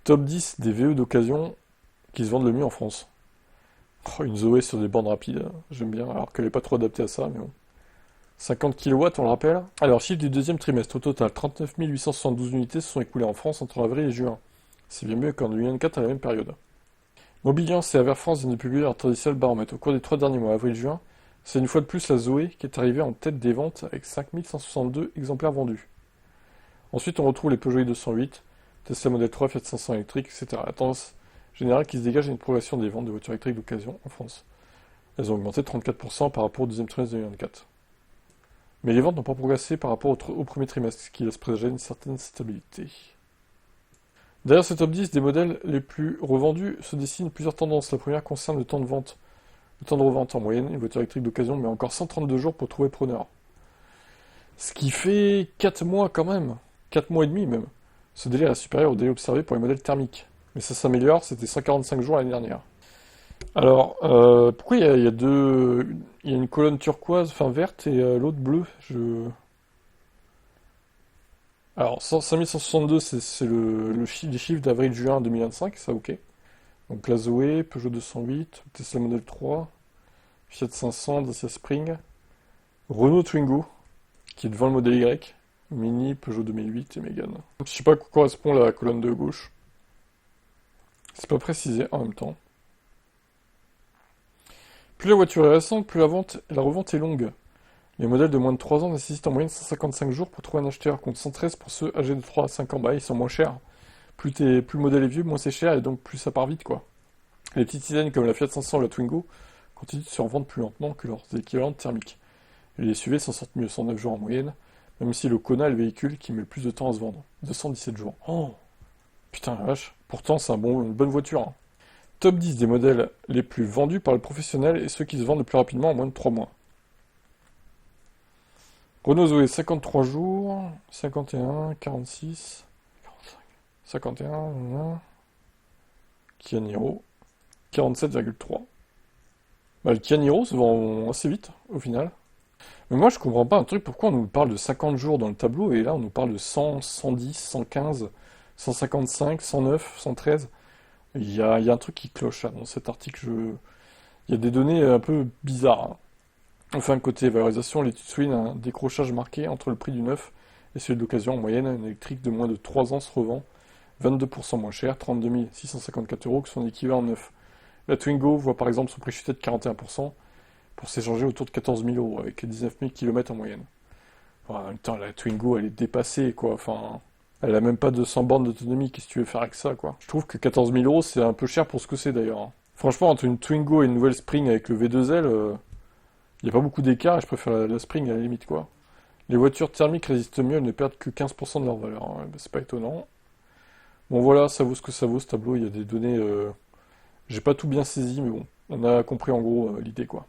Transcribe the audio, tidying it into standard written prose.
Top 10 des VE d'occasion qui se vendent le mieux en France. Oh, une Zoé sur des bornes rapides, j'aime bien, alors qu'elle n'est pas trop adaptée à ça, mais bon. 50 kW, on le rappelle. Alors, chiffre du deuxième trimestre, au total, 39 872 unités se sont écoulées en France entre avril et juin. C'est bien mieux qu'en 2024 à la même période. Mobiliance et Aver France viennent de publier leur traditionnel baromètre. Au cours des 3 derniers mois, avril et juin, c'est une fois de plus la Zoé qui est arrivée en tête des ventes avec 5162 exemplaires vendus. Ensuite, on retrouve les Peugeot i208, Tesla Model 3, Fiat 500 électrique, etc. La tendance générale qui se dégage est une progression des ventes de voitures électriques d'occasion en France. Elles ont augmenté de 34% par rapport au deuxième trimestre 2024. Mais les ventes n'ont pas progressé par rapport au premier trimestre, ce qui laisse présager une certaine stabilité. Derrière ce top 10 des modèles les plus revendus se dessinent plusieurs tendances. La première concerne le temps de vente. Le temps de revente en moyenne, une voiture électrique d'occasion met encore 132 jours pour trouver preneur. Ce qui fait 4 mois quand même. 4 mois et demi même. Ce délai est supérieur au délai observé pour les modèles thermiques. Mais ça s'améliore, c'était 145 jours l'année dernière. Alors, pourquoi il y a deux... Il y a une colonne turquoise, enfin verte, et l'autre bleue Alors, 5162, c'est les chiffres d'avril-juin 2025, ça ok. Donc la Zoé, Peugeot 208, Tesla Model 3, Fiat 500, Dacia Spring, Renault Twingo, qui est devant le modèle Y, Mini, Peugeot 2008 et Mégane. Je sais pas à quoi correspond la colonne de gauche. C'est pas précisé en même temps. Plus la voiture est récente, plus la revente est longue. Les modèles de moins de 3 ans nécessitent en moyenne 155 jours pour trouver un acheteur, contre 113 pour ceux âgés de 3 à 5 ans. Bah, ils sont moins chers. Plus le modèle est vieux, moins c'est cher, et donc plus ça part vite, quoi. Les petites sedaines comme la Fiat 500 ou la Twingo continuent de se revendre plus lentement que leurs équivalents thermiques. Et les SUV s'en sortent mieux, 109 jours en moyenne, même si le Kona est le véhicule qui met le plus de temps à se vendre, 217 jours. Oh, putain la vache. Pourtant, c'est une bonne voiture, hein. Top 10 des modèles les plus vendus par le professionnel et ceux qui se vendent le plus rapidement en moins de 3 mois. Renault Zoé, 53 jours, 51, 46, 45, 51, Kia Niro, 47,3. Bah, le Kia Niro se vend assez vite, au final. Mais moi, je comprends pas un truc, pourquoi on nous parle de 50 jours dans le tableau, et là, on nous parle de 100, 110, 115, 155, 109, 113. Il y a un truc qui cloche là, dans cet article. Il y a des données un peu bizarres, hein. Enfin, côté valorisation, l'étude souligne un décrochage marqué entre le prix du neuf et celui de l'occasion. En moyenne, une électrique de moins de 3 ans se revend 22% moins cher, 32 654 euros, que son équivalent neuf. La Twingo voit par exemple son prix chuter de 41% pour s'échanger autour de 14 000 euros, avec 19 000 km en moyenne. Enfin, en même temps, la Twingo, elle est dépassée, quoi. Enfin, elle a même pas 200 bornes d'autonomie. Qu'est-ce que tu veux faire avec ça, quoi? Je trouve que 14 000 euros, c'est un peu cher pour ce que c'est, d'ailleurs, hein. Franchement, entre une Twingo et une nouvelle Spring avec le V2L, il n'y a pas beaucoup d'écart et je préfère la Spring à la limite, quoi. Les voitures thermiques résistent mieux, elles ne perdent que 15% de leur valeur, hein. Ouais, bah, c'est pas étonnant. Bon voilà, ça vaut ce que ça vaut ce tableau, il y a des données... J'ai pas tout bien saisi, mais bon, on a compris en gros l'idée, quoi.